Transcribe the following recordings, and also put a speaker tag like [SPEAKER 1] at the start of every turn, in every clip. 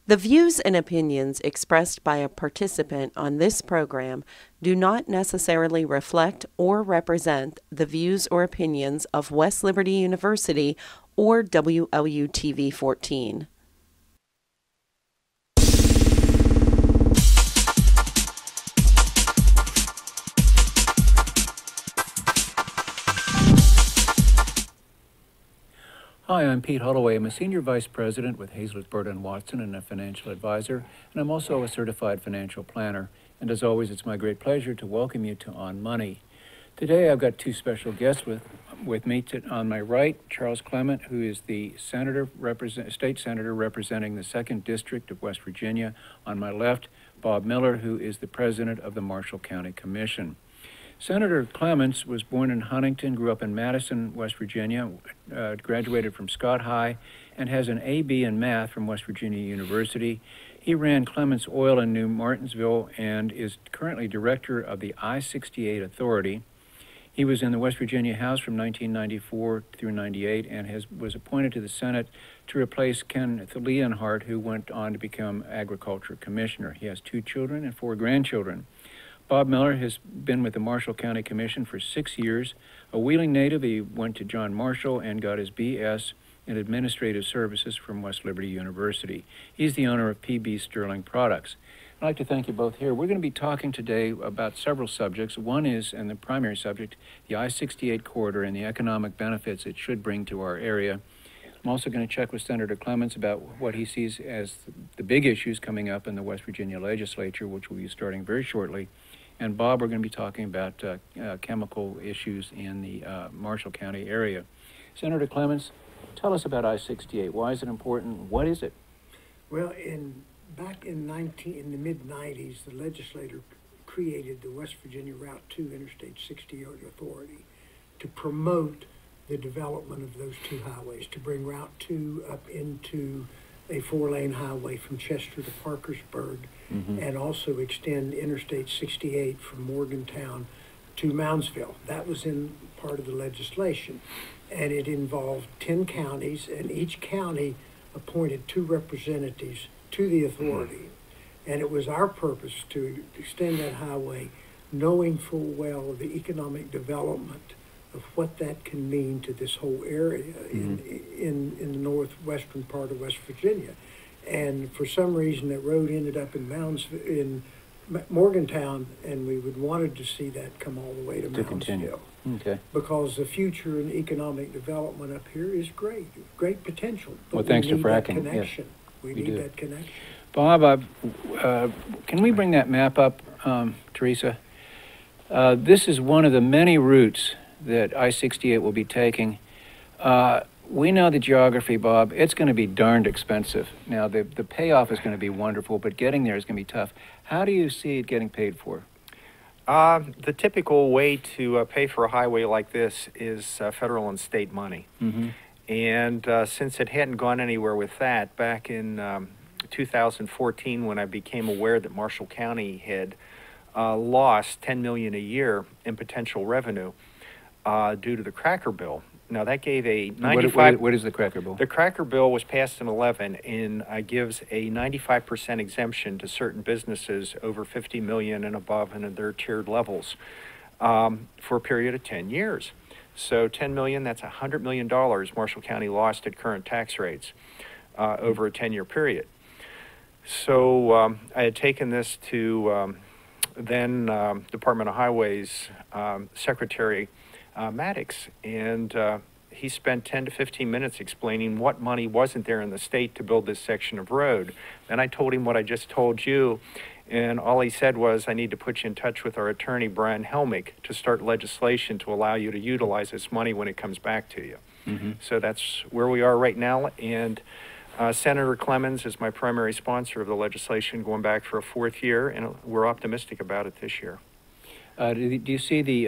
[SPEAKER 1] The views and opinions expressed by a participant on this program do not necessarily reflect or represent the views or opinions of West Liberty University or WLU-TV 14.
[SPEAKER 2] Hi, I'm Pete Holloway. I'm a Senior Vice President with Hazlett, Burton & Watson and a financial advisor, and I'm also a certified financial planner. And as always, it's my great pleasure to welcome you to On Money. Today, I've got two special guests with me. On my right, Charles Clement, who is the state senator representing the 2nd District of West Virginia. On my left, Bob Miller, who is the president of the Marshall County Commission. Senator Clements was born in Huntington, grew up in Madison, West Virginia, graduated from Scott High, and has an A.B. in math from West Virginia University. He ran Clements Oil in New Martinsville and is currently director of the I-68 Authority. He was in the West Virginia House from 1994 through 98 and was appointed to the Senate to replace Kenneth Leonhardt, who went on to become Agriculture Commissioner. He has 2 children and 4 grandchildren. Bob Miller has been with the Marshall County Commission for 6 years. A Wheeling native, he went to John Marshall and got his B.S. in Administrative Services from West Liberty University. He's the owner of PB Sterling Products. I'd like to thank you both here. We're going to be talking today about several subjects. One is, and the primary subject, the I-68 corridor and the economic benefits it should bring to our area. I'm also going to check with Senator Clements about what he sees as the big issues coming up in the West Virginia legislature, which will be starting very shortly. And Bob, we're going to be talking about chemical issues in the Marshall County area. Senator Clements, tell us about I-68. Why is it important? What is it?
[SPEAKER 3] Well, back in the mid-90s, the legislature created the West Virginia Route 2 Interstate 68 Authority to promote the development of those 2 highways, to bring Route 2 up into a 4-lane highway from Chester to Parkersburg, and also extend Interstate 68 from Morgantown to Moundsville. That was in part of the legislation, and it involved 10 counties, and each county appointed 2 representatives to the authority. And it was our purpose to extend that highway, knowing full well the economic development of what that can mean to this whole area in the northwestern part of West Virginia. And for some reason, that road ended up in Morgantown, and we wanted to see that come all the way to Moundsville.
[SPEAKER 2] Okay.
[SPEAKER 3] Because the future and economic development up here is great potential.
[SPEAKER 2] Well, thanks to fracking.
[SPEAKER 3] Connection.
[SPEAKER 2] Yes,
[SPEAKER 3] we need that connection.
[SPEAKER 2] Bob, can we bring that map up, Teresa? This is one of the many routes that I-68 will be taking. We know the geography, Bob. It's going to be darned expensive. Now, the payoff is going to be wonderful, but getting there is going to be tough. How do you see it getting paid for?
[SPEAKER 4] The typical way to pay for a highway like this is federal and state money. And since it hadn't gone anywhere with that, back in 2014, when I became aware that Marshall County had lost $10 million a year in potential revenue due to the Cracker Bill. Now, that gave a 95...
[SPEAKER 2] What is the Cracker Bill?
[SPEAKER 4] The Cracker Bill was passed in 11 and gives a 95% exemption to certain businesses over $50 million and above and in their tiered levels for a period of 10 years. So $10 million, that's $100 million Marshall County lost at current tax rates over a 10-year period. So I had taken this to then Department of Highways Secretary Maddox, and he spent 10 to 15 minutes explaining what money wasn't there in the state to build this section of road. Then I told him what I just told you, and all he said was, I need to put you in touch with our attorney, Brian Helmick, to start legislation to allow you to utilize this money when it comes back to you. So that's where we are right now, and Senator Clements is my primary sponsor of the legislation going back for a 4th year, and we're optimistic about it this year.
[SPEAKER 2] Do you see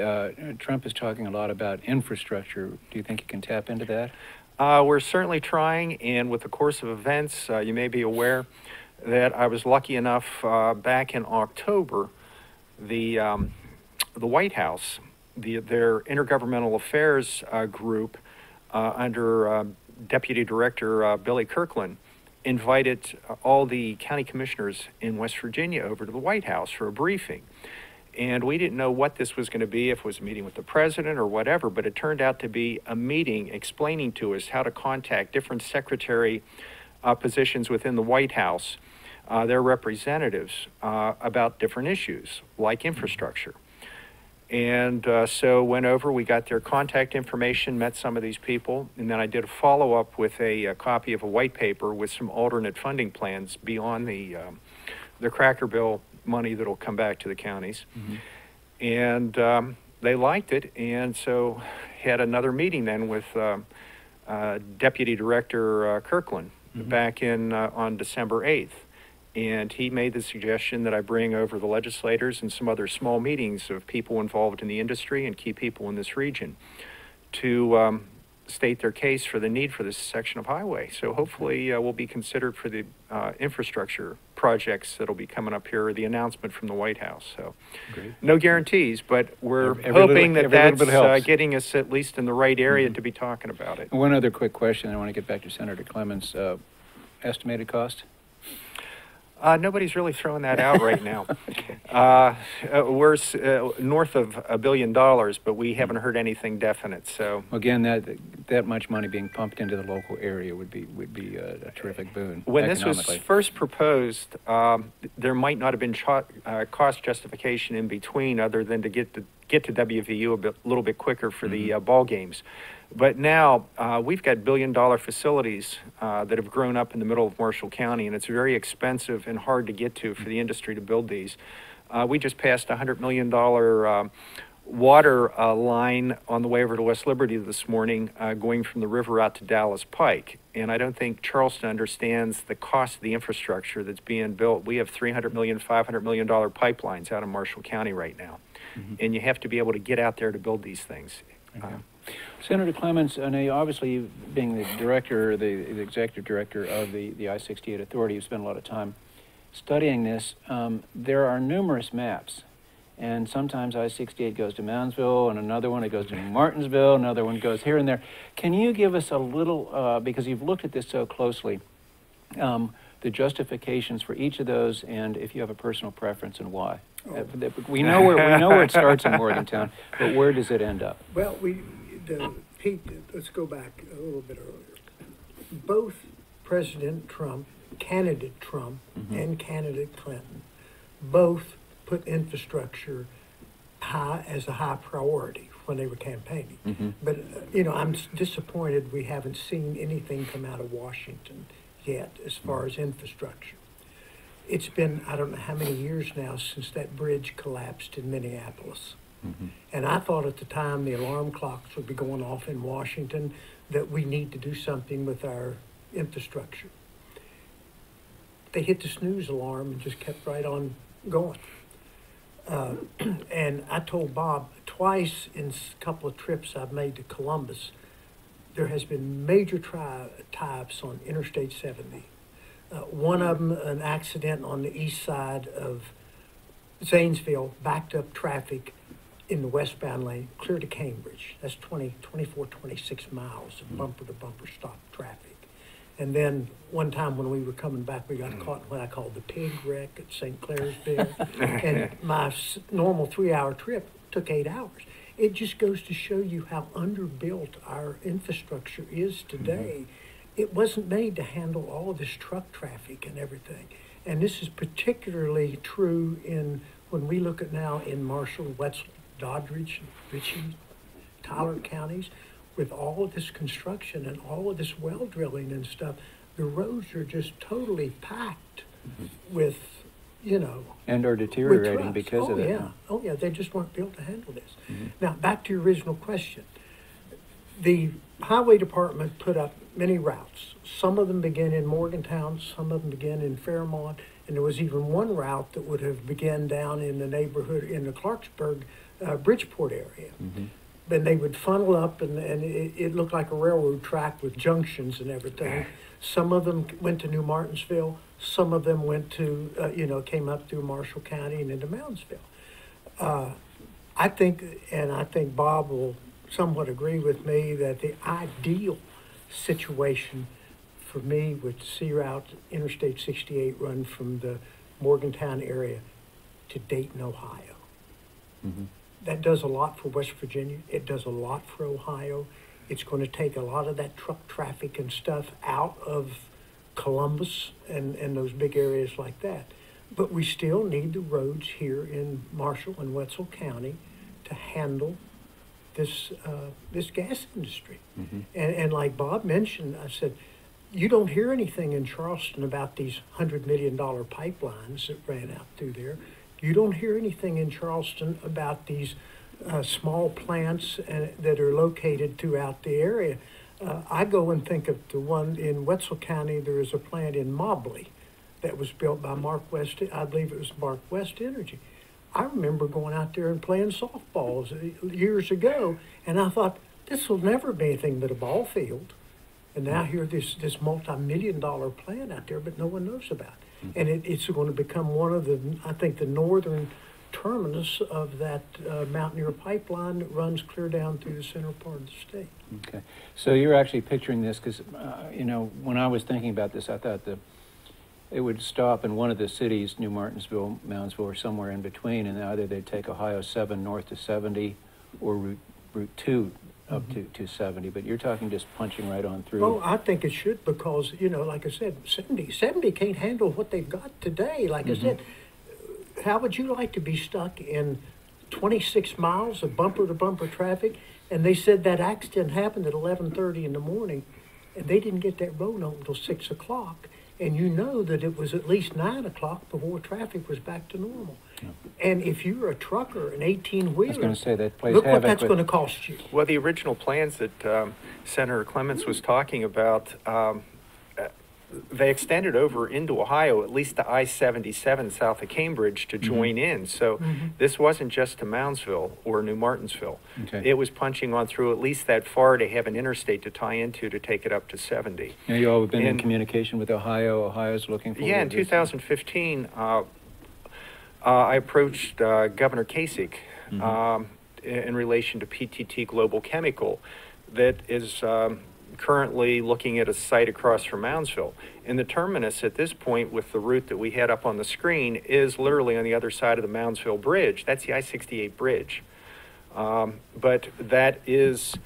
[SPEAKER 2] Trump is talking a lot about infrastructure? Do you think he can tap into that?
[SPEAKER 4] We're certainly trying, and with the course of events, you may be aware that I was lucky enough back in October, the White House, their Intergovernmental Affairs group under Deputy Director Billy Kirkland invited all the county commissioners in West Virginia over to the White House for a briefing. And we didn't know what this was going to be, if it was a meeting with the president or whatever, but it turned out to be a meeting explaining to us how to contact different secretary positions within the White House, their representatives, about different issues like infrastructure. And so went over, we got their contact information, met some of these people, and then I did a follow-up with a copy of a white paper with some alternate funding plans beyond the cracker bill money that'll come back to the counties. And they liked it, and so had another meeting then with Deputy Director Kirkland back in on December 8th. And he made the suggestion that I bring over the legislators and some other small meetings of people involved in the industry and key people in this region to state their case for the need for this section of highway. So hopefully we'll be considered for the infrastructure projects that'll be coming up here, or the announcement from the White House. So
[SPEAKER 2] Great.
[SPEAKER 4] no guarantees, but we're
[SPEAKER 2] Every
[SPEAKER 4] hoping
[SPEAKER 2] little
[SPEAKER 4] that
[SPEAKER 2] bit helps.
[SPEAKER 4] that's getting us at least in the right area to be talking about it.
[SPEAKER 2] And one other quick question, I want to get back to Senator Clements. Estimated cost?
[SPEAKER 4] Nobody's really throwing that out right now. We're north of $1 billion, but we haven't heard anything definite. So
[SPEAKER 2] Again, that much money being pumped into the local area would be a terrific boon
[SPEAKER 4] when this was
[SPEAKER 2] economically.
[SPEAKER 4] first proposed, there might not have been cost justification in between, other than to get to WVU a little bit quicker for the ball games. But now we've got billion-dollar facilities that have grown up in the middle of Marshall County, and it's very expensive and hard to get to for the industry to build these. We just passed a $100 million water line on the way over to West Liberty this morning, going from the river out to Dallas Pike. And I don't think Charleston understands the cost of the infrastructure that's being built. We have $300 million, $500 million pipelines out in Marshall County right now. And you have to be able to get out there to build these things.
[SPEAKER 2] Senator Clements, I know obviously you, being the director, the executive director of the I-68 Authority, you've spent a lot of time studying this. There are numerous maps, and sometimes I-68 goes to Moundsville, and another one it goes to Martinsville, another one goes here and there. Can you give us a little, because you've looked at this so closely, the justifications for each of those, and if you have a personal preference and why? We know where it starts in Morgantown, but where does it end up?
[SPEAKER 3] Well, Pete, let's go back a little bit earlier. Both President Trump, candidate Trump, and candidate Clinton both put infrastructure high as a high priority when they were campaigning. But, I'm disappointed we haven't seen anything come out of Washington yet as far as infrastructure. It's been, I don't know how many years now since that bridge collapsed in Minneapolis. And I thought at the time the alarm clocks would be going off in Washington that we need to do something with our infrastructure. They hit the snooze alarm and just kept right on going. And I told Bob twice in a couple of trips I've made to Columbus, there has been major tie-ups on Interstate 70. One of them, an accident on the east side of Zanesville, backed up traffic in the westbound lane, clear to Cambridge. That's 24, 26 miles of bumper-to-bumper stop traffic. And then one time when we were coming back, we got caught in what I call the pig wreck at St. Clairsville. And my normal 3-hour trip took 8 hours. It just goes to show you how underbuilt our infrastructure is today. It wasn't made to handle all of this truck traffic and everything. And this is particularly true when we look at now in Marshall, Wetzel, Doddridge, Ritchie, Tyler counties, with all of this construction and all of this well drilling and stuff. The roads are just totally packed with,
[SPEAKER 2] And are deteriorating
[SPEAKER 3] with
[SPEAKER 2] because of it.
[SPEAKER 3] Oh yeah, they just weren't built to handle this. Now, back to your original question. The highway department put up many routes. Some of them begin in Morgantown, some of them begin in Fairmont, and there was even one route that would have begun down in the neighborhood in the Clarksburg, Bridgeport area. Then they would funnel up, and it looked like a railroad track with junctions and everything. Some of them went to New Martinsville. Some of them went to, came up through Marshall County and into Moundsville. I think Bob will somewhat agree with me that the ideal situation for me, with Sea Route Interstate 68 run from the Morgantown area to Dayton, Ohio.
[SPEAKER 2] Mm-hmm.
[SPEAKER 3] That does a lot for West Virginia. It does a lot for Ohio. It's going to take a lot of that truck traffic and stuff out of Columbus and those big areas like that. But we still need the roads here in Marshall and Wetzel County to handle this gas industry.
[SPEAKER 2] Mm-hmm.
[SPEAKER 3] And like Bob mentioned, I said, you don't hear anything in Charleston about these $100 million pipelines that ran out through there. You don't hear anything in Charleston about these small plants that are located throughout the area. I go and think of the one in Wetzel County. There is a plant in Mobley that was built by Mark West. I believe it was Mark West Energy. I remember going out there and playing softballs years ago, and I thought, this will never be anything but a ball field. And now here this multi-million-dollar plant out there, but no one knows about. And it's going to become one of the, I think, the northern terminus of that Mountaineer pipeline that runs clear down through the center part of the state.
[SPEAKER 2] Okay. So you're actually picturing this because, when I was thinking about this, I thought it would stop in one of the cities, New Martinsville, Moundsville, or somewhere in between, and either they'd take Ohio 7 north to 70 or Route 2 up to 70, but you're talking just punching right on through.
[SPEAKER 3] Oh, I think it should because, like I said, 70 can't handle what they've got today. Like I said, how would you like to be stuck in 26 miles of bumper-to-bumper traffic? And they said that accident happened at 11:30 in the morning, and they didn't get that road open until 6 o'clock. And you know that it was at least 9 o'clock before traffic was back to normal. Yeah. And if you're a trucker, an 18-wheeler,
[SPEAKER 2] I was going to say that plays
[SPEAKER 3] look
[SPEAKER 2] havoc
[SPEAKER 3] what that's going to cost you.
[SPEAKER 4] Well, the original plans that Senator Clements was talking about, they extended over into Ohio, at least to I-77 south of Cambridge to join in. So this wasn't just to Moundsville or New Martinsville.
[SPEAKER 2] Okay.
[SPEAKER 4] It was punching on through at least that far to have an interstate to tie into to take it up to 70.
[SPEAKER 2] Now, you all have been in communication with Ohio. Ohio's looking for.
[SPEAKER 4] Yeah, in 2015, I approached Governor Kasich in relation to PTT Global Chemical that is currently looking at a site across from Moundsville. And the terminus at this point with the route that we had up on the screen is literally on the other side of the Moundsville Bridge. That's the I-68 bridge. But that is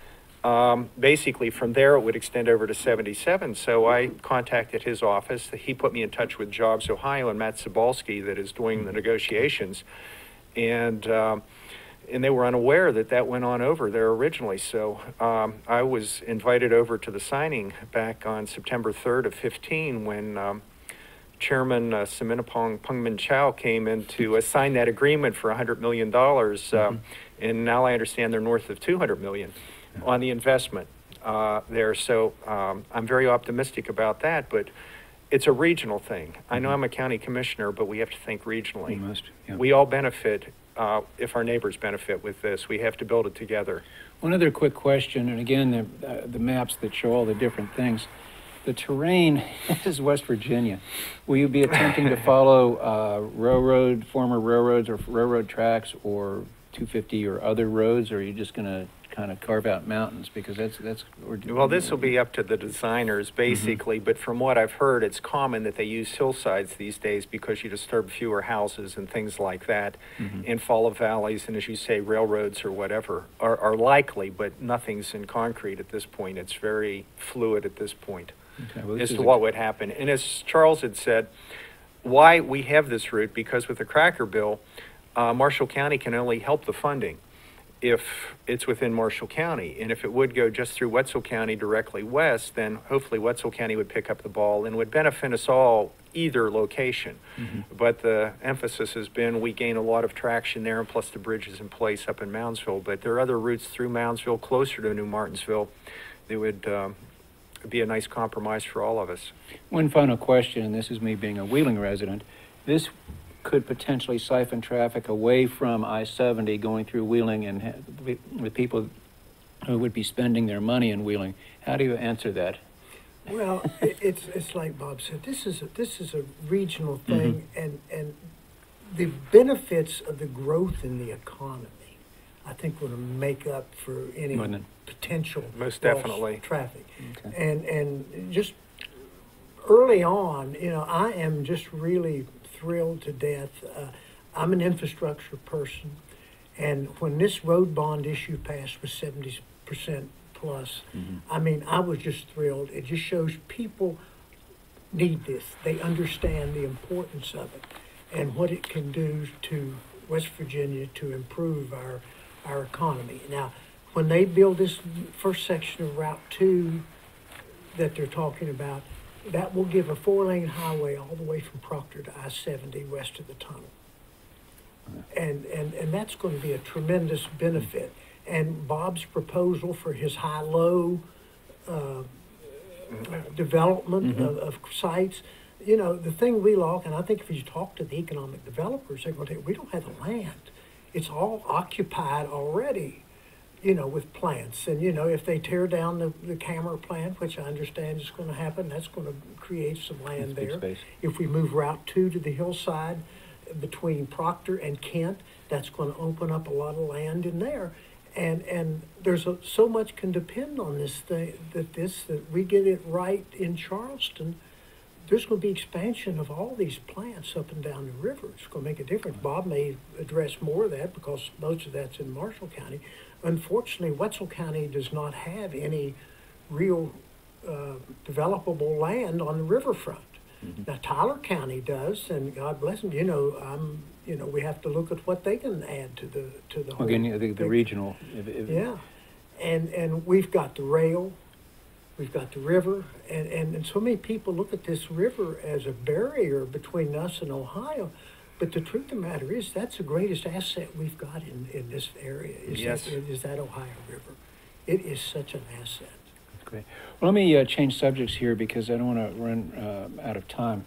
[SPEAKER 4] basically from there it would extend over to 77. So I contacted his office. He put me in touch with Jobs Ohio and Matt Sobalski that is doing the negotiations. And they were unaware that went on over there originally. So I was invited over to the signing back on September 3rd of 15 when Chairman Siminapong Pungmin Chow came in to sign that agreement for $100 million. And now I understand they're north of $200 million on the investment there. So I'm very optimistic about that, but it's a regional thing. I know I'm a county commissioner, but we have to think regionally.
[SPEAKER 2] You must, yeah.
[SPEAKER 4] We all benefit if our neighbors benefit with this. We have to build it together.
[SPEAKER 2] One other quick question, and again, the maps that show all the different things. The terrain is West Virginia. Will you be attempting to follow former railroads or railroad tracks or 250 or other roads, or are you just going to kind of carve out mountains? Because that's
[SPEAKER 4] well, this will be up to the designers basically, but from what I've heard, it's common that they use hillsides these days because you disturb fewer houses and things like that, and follow valleys, and as you say, railroads or whatever are likely, but nothing's in concrete at this point. It's very fluid at this point as to what would happen. And as Charles had said, why we have this route, because with the Cracker Bill, Marshall County can only help the funding if it's within Marshall County. And if it would go just through Wetzel County directly west, then hopefully Wetzel County would pick up the ball and would benefit us all either location. But the emphasis has been we gain a lot of traction there, and plus the bridge is in place up in Moundsville. But there are other routes through Moundsville closer to New Martinsville that would be a nice compromise for all of us. One
[SPEAKER 2] final question, and this is me being a Wheeling resident. This could potentially siphon traffic away from I-70 going through Wheeling and with people who would be spending their money in Wheeling. How do you answer that?
[SPEAKER 3] Well, it's like Bob said, this is a regional thing, and the benefits of the growth in the economy, I think, will make up for any potential
[SPEAKER 4] most definitely
[SPEAKER 3] traffic. And just early on, I am just really thrilled to death. I'm an infrastructure person, and when this road bond issue passed with 70% plus, I mean, I was just thrilled. It just shows people need this. They understand the importance of it and what it can do to West Virginia to improve our economy. Now, when they build this first section of Route 2 that they're talking about, that will give a 4-lane highway all the way from Proctor to I-70 west of the tunnel. And that's going to be a tremendous benefit. And Bob's proposal for his high-low development of sites, the thing we like, and I think if you talk to the economic developers, they're going to say, we don't have the land. It's all occupied already, with plants. And, if they tear down the Camera plant, which I understand is going to happen, that's going to create some land there.
[SPEAKER 2] Space.
[SPEAKER 3] If we move Route 2 to the hillside between Proctor and Kent, that's going to open up a lot of land in there. And there's so much can depend on this thing, that we get it right in Charleston. There's going to be expansion of all these plants up and down the river. It's going to make a difference. Bob may address more of that because most of that's in Marshall County. Unfortunately, Wetzel County does not have any real developable land on the riverfront. Now, Tyler County does, and God bless them. We have to look at what they can add to the whole.
[SPEAKER 2] Again, the regional.
[SPEAKER 3] Yeah, and we've got the rail, we've got the river, and so many people look at this river as a barrier between us and Ohio. But the truth of the matter is, that's the greatest asset we've got in this area. Is that Ohio River. It is such an asset.
[SPEAKER 2] Great. Well, let me change subjects here because I don't want to run out of time.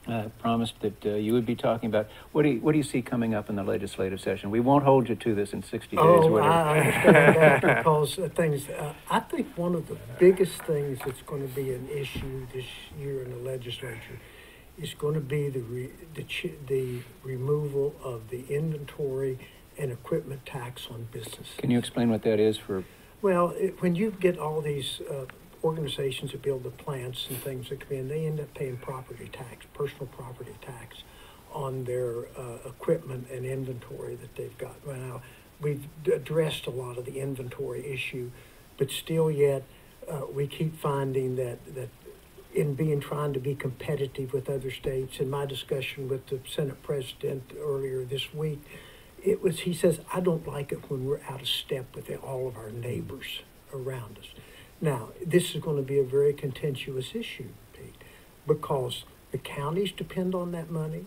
[SPEAKER 2] I promised that you would be talking about what do you see coming up in the legislative session. We won't hold you to this in 60 days.
[SPEAKER 3] Oh, I understand that because things. I think one of the biggest things that's going to be an issue this year in the legislature is going to be the removal of the inventory and equipment tax on business.
[SPEAKER 2] Can you explain what that is for?
[SPEAKER 3] Well, when you get all these organizations that build the plants and things that come in, they end up paying property tax, personal property tax, on their equipment and inventory that they've got. Well, now, we've addressed a lot of the inventory issue, but still yet we keep finding that in trying to be competitive with other states. In my discussion with the Senate President earlier this week, he says, I don't like it when we're out of step with all of our neighbors around us. Now, this is going to be a very contentious issue, Pete, because the counties depend on that money,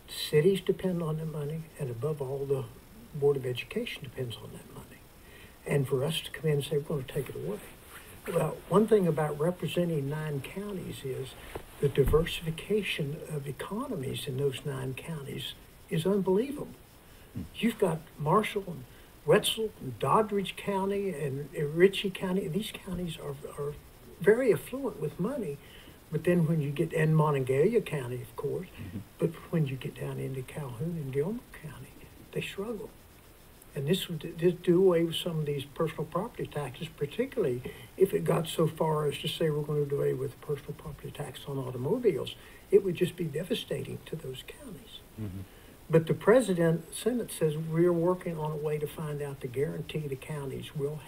[SPEAKER 3] cities depend on that money, and above all, the Board of Education depends on that money. And for us to come in and say, we're going to take it away. Well, one thing about representing 9 counties is the diversification of economies in those 9 counties is unbelievable. You've got Marshall and Wetzel and Doddridge County and Ritchie County. These counties are very affluent with money, but then when you get, and Monongalia County, of course, but when you get down into Calhoun and Gilmer County, they struggle. And this would do away with some of these personal property taxes, particularly if it got so far as to say we're going to do away with personal property tax on automobiles. It would just be devastating to those counties. But the Senate says we're working on a way to find out to guarantee the counties will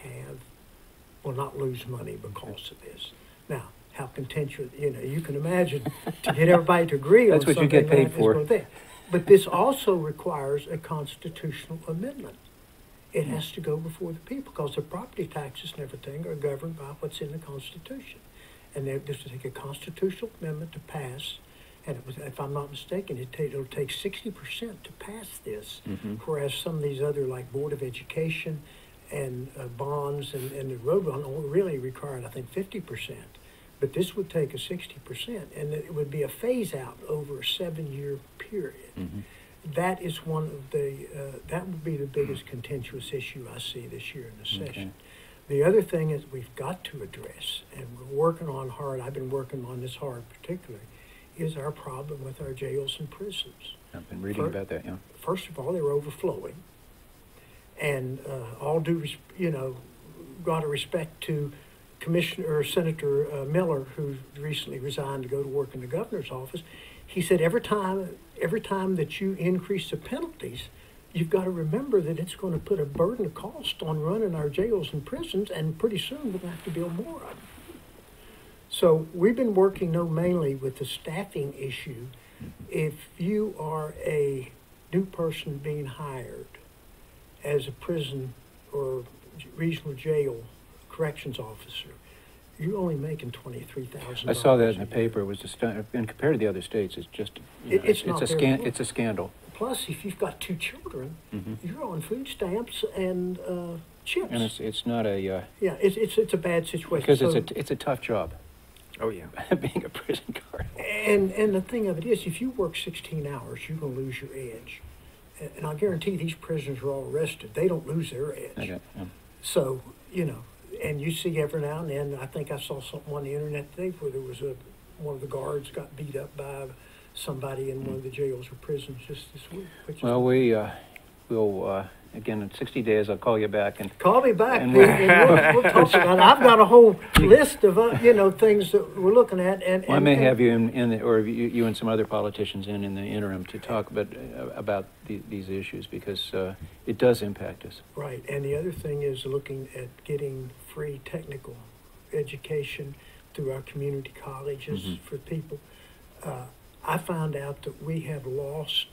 [SPEAKER 3] not lose money because of this. Now, how contentious, you can imagine to get everybody to agree on something.
[SPEAKER 2] That's what you get paid for.
[SPEAKER 3] But this also requires a constitutional amendment. It has to go before the people because the property taxes and everything are governed by what's in the Constitution. And this will take a constitutional amendment to pass. And if I'm not mistaken, it'll take 60% to pass this, whereas some of these other, like Board of Education and bonds and the road bond really required, I think, 50%. But this would take a 60%, and it would be a phase-out over a 7-year period. That is one of that would be the biggest contentious issue I see this year in the session. The other thing is we've got to address, and we're working on hard, I've been working on this hard particularly, is our problem with our jails and prisons.
[SPEAKER 2] I've been reading about that, yeah.
[SPEAKER 3] First of all, they're overflowing. And all due, got to respect to Commissioner or Senator Miller, who recently resigned to go to work in the governor's office, he said every time that you increase the penalties, you've got to remember that it's going to put a burden of cost on running our jails and prisons, and pretty soon we're going to have to build more of them. So we've been working mainly with the staffing issue. If you are a new person being hired as a prison or regional jail corrections officer, you're only making $23,000.
[SPEAKER 2] I saw that in the paper. It was and compared to the other states, it's just
[SPEAKER 3] It's not very good.
[SPEAKER 2] It's a scandal.
[SPEAKER 3] Plus, if you've got 2 children,
[SPEAKER 2] Mm-hmm.
[SPEAKER 3] you're on food stamps and chips.
[SPEAKER 2] And it's not a
[SPEAKER 3] Yeah, it's a bad situation.
[SPEAKER 2] because
[SPEAKER 3] So-
[SPEAKER 2] it's a tough job
[SPEAKER 4] Oh, yeah.
[SPEAKER 2] being a prison guard.
[SPEAKER 3] And the thing of it is, if you work 16 hours, you're going to lose your edge. And I guarantee these prisoners are all arrested. They don't lose their edge.
[SPEAKER 2] Okay, yeah.
[SPEAKER 3] So, and you see every now and then, I think I saw something on the internet today where there was one of the guards got beat up by somebody in one of the jails or prisons just this week.
[SPEAKER 2] Well, we'll again in 60 days. I'll call you back and
[SPEAKER 3] Call me back,
[SPEAKER 2] And
[SPEAKER 3] and we'll talk about it. I've got a whole list of, things that we're looking at. And
[SPEAKER 2] I may have you or you and some other politicians in the interim to talk about these issues because it does impact us.
[SPEAKER 3] Right, and the other thing is looking at getting free technical education through our community colleges
[SPEAKER 2] Mhm.
[SPEAKER 3] for people. I found out that we have lost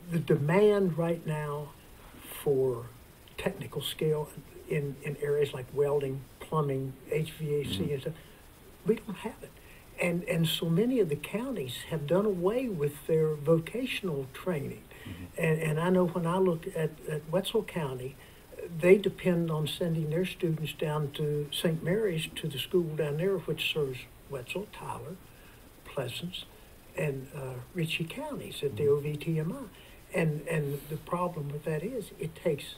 [SPEAKER 3] the demand right now for technical skill in areas like welding, plumbing, HVAC and stuff. We don't have it. And so many of the counties have done away with their vocational training. And I know when I look at Wetzel County, they depend on sending their students down to St. Mary's to the school down there, which serves Wetzel, Tyler, Pleasance, and Ritchie counties at the OVTMI. And the problem with that is it takes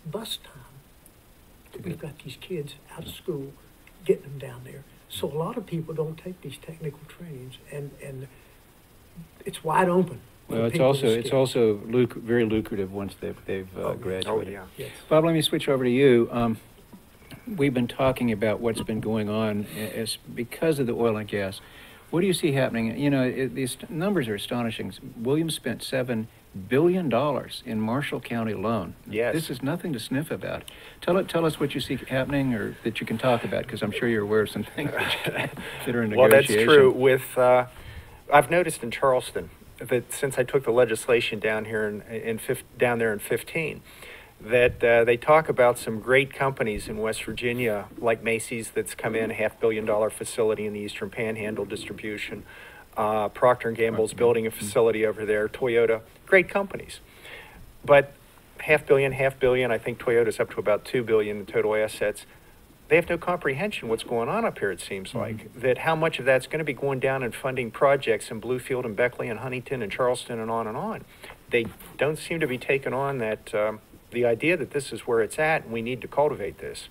[SPEAKER 3] bus time. We've got these kids out of school, getting them down there. So a lot of people don't take these technical trainings, and it's wide open. for
[SPEAKER 2] Well, it's
[SPEAKER 3] people
[SPEAKER 2] also
[SPEAKER 3] to
[SPEAKER 2] it's
[SPEAKER 3] skip.
[SPEAKER 2] also very lucrative once they've graduated.
[SPEAKER 4] Oh, yeah.
[SPEAKER 3] Yes.
[SPEAKER 2] Bob, let me switch over to you. We've been talking about what's been going on as because of the oil and gas. What do you see happening? These numbers are astonishing. Williams spent $7 billion in Marshall County alone.
[SPEAKER 4] Yes.
[SPEAKER 2] This is nothing to sniff about. Tell us what you see happening or that you can talk about, because I'm sure you're aware of some things that are in
[SPEAKER 4] Well, that's
[SPEAKER 2] negotiation.
[SPEAKER 4] true. I've noticed in Charleston that since I took the legislation down here down there in 15, that they talk about some great companies in West Virginia, like Macy's, that's come in, $500 million facility in the Eastern Panhandle distribution. Procter & Gamble's building a facility over there. Toyota, great companies. But $500 million, I think Toyota's up to about $2 billion in total assets. They have no comprehension what's going on up here, it seems like. That how much of that's going to be going down and funding projects in Bluefield and Beckley and Huntington and Charleston and on and on. They don't seem to be taking on that the idea that this is where it's at and we need to cultivate this.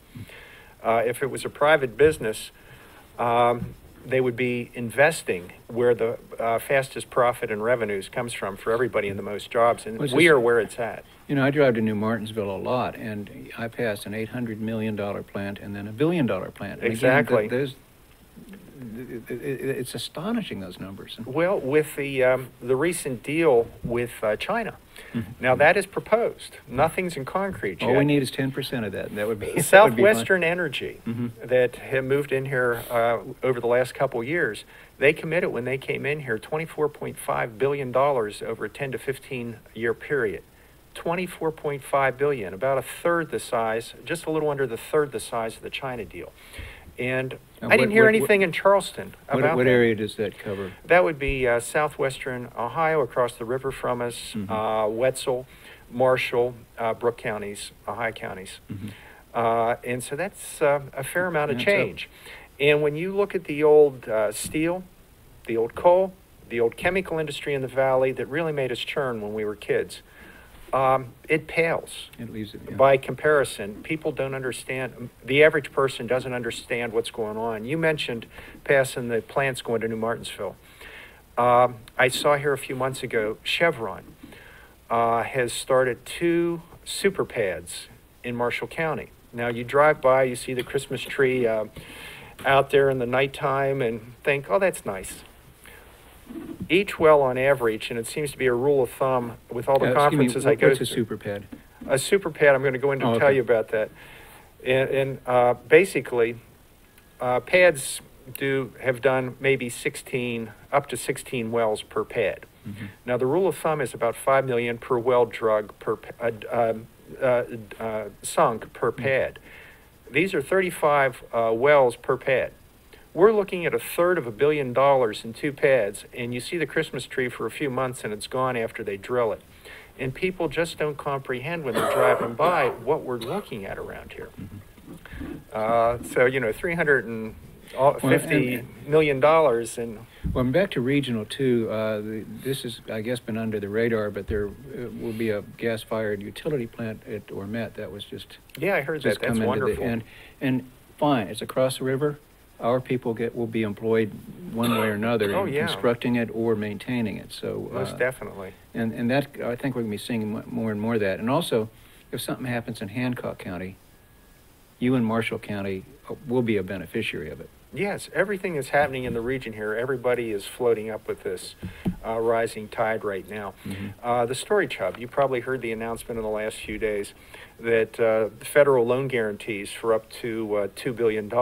[SPEAKER 4] If it was a private business, they would be investing where the fastest profit and revenues comes from for everybody in the most jobs, and we are where it's at.
[SPEAKER 2] I drive to New Martinsville a lot, and I passed an $800 million plant and then a $1 billion plant. And
[SPEAKER 4] Exactly.
[SPEAKER 2] Again, it's astonishing, those numbers.
[SPEAKER 4] Well, with the recent deal with China, now that is proposed. Nothing's in concrete yet.
[SPEAKER 2] All we need is 10% of that, and that would be
[SPEAKER 4] Southwestern Energy
[SPEAKER 2] Mhm.
[SPEAKER 4] that have moved in here over the last couple years, they committed when they came in here $24.5 billion over a 10 to 15 year period. $24.5 billion, about a third the size, just a little under the third the size of the China deal. And
[SPEAKER 2] Now,
[SPEAKER 4] I didn't
[SPEAKER 2] what-
[SPEAKER 4] hear
[SPEAKER 2] what-
[SPEAKER 4] anything in Charleston about
[SPEAKER 2] What
[SPEAKER 4] that.
[SPEAKER 2] area does that cover?
[SPEAKER 4] That would be southwestern Ohio, across the river from us,
[SPEAKER 2] Mhm.
[SPEAKER 4] Wetzel, Marshall, Brooke counties, Ohio counties.
[SPEAKER 2] Mhm.
[SPEAKER 4] And so that's a fair amount of
[SPEAKER 2] That's up.
[SPEAKER 4] change. And when you look at the old steel, the old coal, the old chemical industry in the valley that really made us churn when we were kids, it pales.
[SPEAKER 2] It leaves it. Yeah.
[SPEAKER 4] By comparison, people don't understand, the average person doesn't understand what's going on. You mentioned passing the plants going to New Martinsville. I saw here a few months ago, Chevron has started 2 super pads in Marshall County. Now you drive by, you see the Christmas tree out there in the nighttime and think, oh, that's nice. Each well on average, and it seems to be a rule of thumb with all the conferences I go
[SPEAKER 2] what's
[SPEAKER 4] to.
[SPEAKER 2] a super pad?
[SPEAKER 4] A super pad, I'm going to go into and tell
[SPEAKER 2] okay.
[SPEAKER 4] you about that. And basically, pads have done maybe 16, up to 16 wells per pad.
[SPEAKER 2] Mm-hmm.
[SPEAKER 4] Now, the rule of thumb is about 5 million per well drug sunk per pad. These are 35 wells per pad. We're looking at $1/3 billion in 2 pads, and you see the Christmas tree for a few months and it's gone after they drill it. And people just don't comprehend when they're driving by what we're looking at around here. So, you know, $350 million and
[SPEAKER 2] Well, and back to regional too. This has, I guess, been under the radar, but there will be a gas-fired utility plant at Ormet that was just
[SPEAKER 4] yeah, I heard
[SPEAKER 2] just
[SPEAKER 4] that. That's
[SPEAKER 2] come into
[SPEAKER 4] wonderful.
[SPEAKER 2] and fine. It's across the river. Our people will be employed one way or another
[SPEAKER 4] Oh,
[SPEAKER 2] in
[SPEAKER 4] yeah.
[SPEAKER 2] constructing it or maintaining it. So
[SPEAKER 4] Most definitely.
[SPEAKER 2] and that I think we're going to be seeing more and more of that. And also, if something happens in Hancock County, you and Marshall County will be a beneficiary of it.
[SPEAKER 4] Yes, everything that's happening in the region here, everybody is floating up with this rising tide right now.
[SPEAKER 2] Mm-hmm.
[SPEAKER 4] The storage hub, you probably heard the announcement in the last few days that federal loan guarantees for up to $2 billion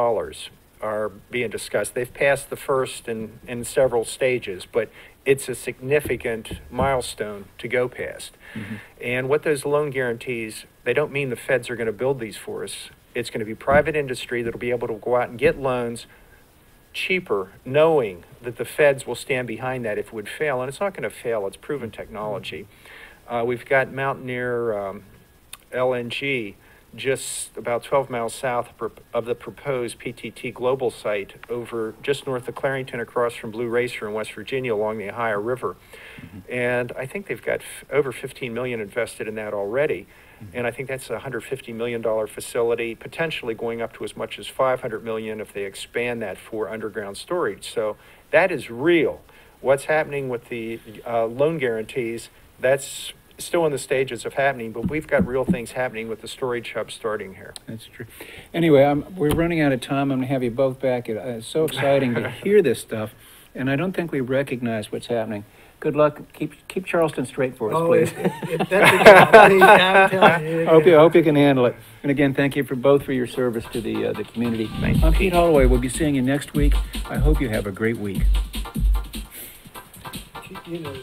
[SPEAKER 4] are being discussed. They've passed the first in several stages, but it's a significant milestone to go past.
[SPEAKER 2] Mm-hmm.
[SPEAKER 4] And what those loan guarantees, they don't mean the feds are going to build these for us. It's going to be private industry that'll be able to go out and get loans cheaper, knowing that the feds will stand behind that if it would fail. And it's not going to fail. It's proven technology. We've got Mountaineer LNG just about 12 miles south of the proposed PTT Global site over just north of Clarington across from Blue Racer in West Virginia along the Ohio River.
[SPEAKER 2] Mm-hmm.
[SPEAKER 4] And I think they've got over $15 million invested in that already.
[SPEAKER 2] Mm-hmm.
[SPEAKER 4] And I think that's a $150 million facility, potentially going up to as much as $500 million if they expand that for underground storage. So that is real. What's happening with the loan guarantees, that's still in the stages of happening, but we've got real things happening with the storage hub starting here.
[SPEAKER 2] That's true. Anyway, we're running out of time. I'm going to have you both back. It's so exciting to hear this stuff, and I don't think we recognize what's happening. Good luck. Keep Charleston straight for us, please.
[SPEAKER 3] That's a job, please, I'm telling you.
[SPEAKER 2] I hope you can handle it. And again, thank you both for your service to the community. I'm Pete Holloway. We'll be seeing you next week. I hope you have a great week.
[SPEAKER 3] You know,